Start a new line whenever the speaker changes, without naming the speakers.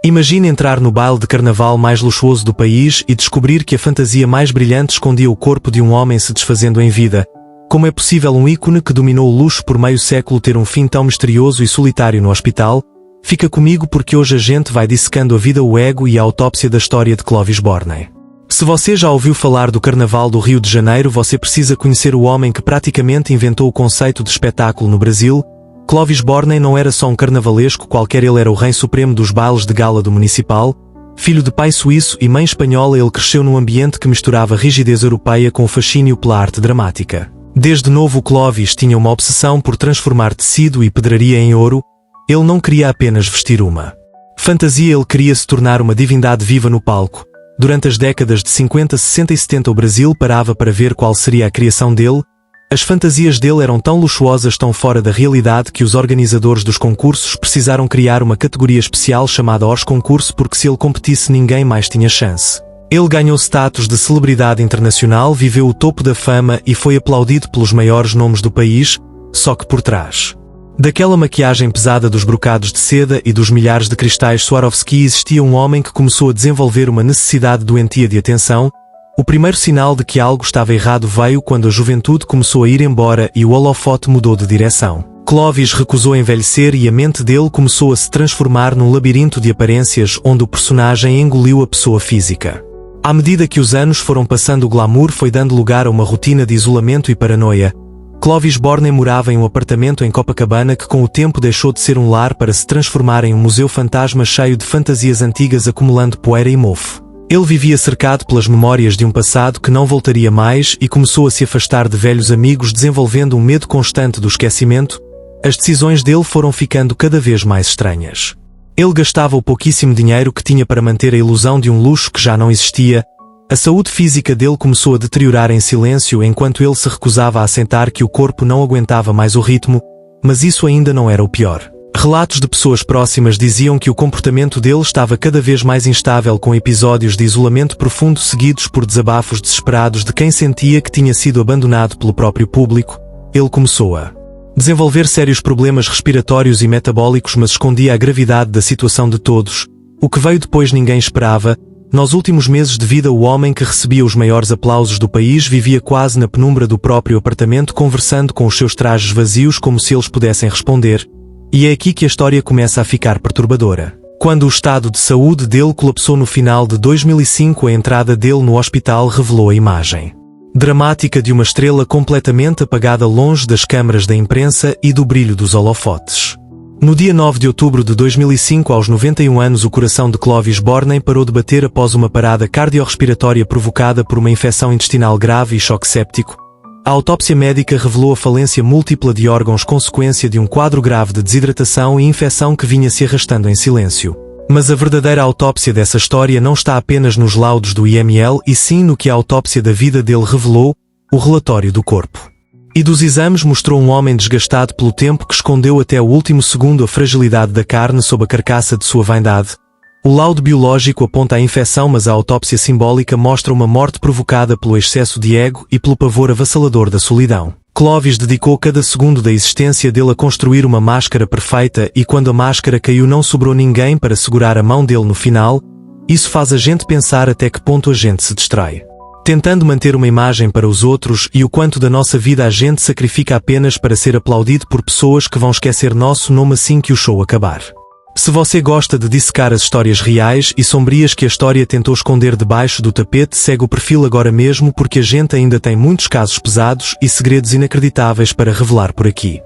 Imagine entrar no baile de carnaval mais luxuoso do país e descobrir que a fantasia mais brilhante escondia o corpo de um homem se desfazendo em vida. Como é possível um ícone que dominou o luxo por meio século ter um fim tão misterioso e solitário no hospital? Fica comigo porque hoje a gente vai dissecando a vida, o ego e a autópsia da história de Clovis Borney. Se você já ouviu falar do Carnaval do Rio de Janeiro, você precisa conhecer o homem que praticamente inventou o conceito de espetáculo no Brasil. Clovis Borney não era só um carnavalesco qualquer, ele era o rei supremo dos bailes de gala do Municipal. Filho de pai suíço e mãe espanhola, ele cresceu num ambiente que misturava a rigidez europeia com o fascínio pela arte dramática. Desde novo, Clovis tinha uma obsessão por transformar tecido e pedraria em ouro. Ele não queria apenas vestir uma fantasia, ele queria se tornar uma divindade viva no palco. Durante as décadas de 50, 60 e 70 o Brasil parava para ver qual seria a criação dele. As fantasias dele eram tão luxuosas, tão fora da realidade, que os organizadores dos concursos precisaram criar uma categoria especial chamada Hors Concurso, porque se ele competisse ninguém mais tinha chance. Ele ganhou status de celebridade internacional, viveu o topo da fama e foi aplaudido pelos maiores nomes do país, só que por trás daquela maquiagem pesada, dos brocados de seda e dos milhares de cristais Swarovski existia um homem que começou a desenvolver uma necessidade doentia de atenção. O primeiro sinal de que algo estava errado veio quando a juventude começou a ir embora e o holofote mudou de direção. Clovis recusou envelhecer e a mente dele começou a se transformar num labirinto de aparências onde o personagem engoliu a pessoa física. À medida que os anos foram passando, o glamour foi dando lugar a uma rotina de isolamento e paranoia. Clovis Borney morava em um apartamento em Copacabana que com o tempo deixou de ser um lar para se transformar em um museu fantasma cheio de fantasias antigas acumulando poeira e mofo. Ele vivia cercado pelas memórias de um passado que não voltaria mais e começou a se afastar de velhos amigos, desenvolvendo um medo constante do esquecimento. As decisões dele foram ficando cada vez mais estranhas. Ele gastava o pouquíssimo dinheiro que tinha para manter a ilusão de um luxo que já não existia. A saúde física dele começou a deteriorar em silêncio enquanto ele se recusava a aceitar que o corpo não aguentava mais o ritmo, mas isso ainda não era o pior. Relatos de pessoas próximas diziam que o comportamento dele estava cada vez mais instável, com episódios de isolamento profundo seguidos por desabafos desesperados de quem sentia que tinha sido abandonado pelo próprio público. Ele começou a desenvolver sérios problemas respiratórios e metabólicos, mas escondia a gravidade da situação de todos. O que veio depois ninguém esperava. Nos últimos meses de vida, o homem que recebia os maiores aplausos do país vivia quase na penumbra do próprio apartamento, conversando com os seus trajes vazios como se eles pudessem responder. E é aqui que a história começa a ficar perturbadora. Quando o estado de saúde dele colapsou no final de 2005, a entrada dele no hospital revelou a imagem dramática de uma estrela completamente apagada, longe das câmaras da imprensa e do brilho dos holofotes. No dia 9 de outubro de 2005, aos 91 anos, o coração de Clovis Borney parou de bater após uma parada cardiorrespiratória provocada por uma infecção intestinal grave e choque séptico. A autópsia médica revelou a falência múltipla de órgãos, consequência de um quadro grave de desidratação e infecção que vinha se arrastando em silêncio. Mas a verdadeira autópsia dessa história não está apenas nos laudos do IML, e sim no que a autópsia da vida dele revelou: o relatório do corpo e dos exames mostrou um homem desgastado pelo tempo que escondeu até o último segundo a fragilidade da carne sob a carcaça de sua vaidade. O laudo biológico aponta a infecção, mas a autópsia simbólica mostra uma morte provocada pelo excesso de ego e pelo pavor avassalador da solidão. Clovis dedicou cada segundo da existência dele a construir uma máscara perfeita, e quando a máscara caiu não sobrou ninguém para segurar a mão dele no final. Isso faz a gente pensar até que ponto a gente se distrai tentando manter uma imagem para os outros, e o quanto da nossa vida a gente sacrifica apenas para ser aplaudido por pessoas que vão esquecer nosso nome assim que o show acabar. Se você gosta de dissecar as histórias reais e sombrias que a história tentou esconder debaixo do tapete, segue o perfil agora mesmo, porque a gente ainda tem muitos casos pesados e segredos inacreditáveis para revelar por aqui.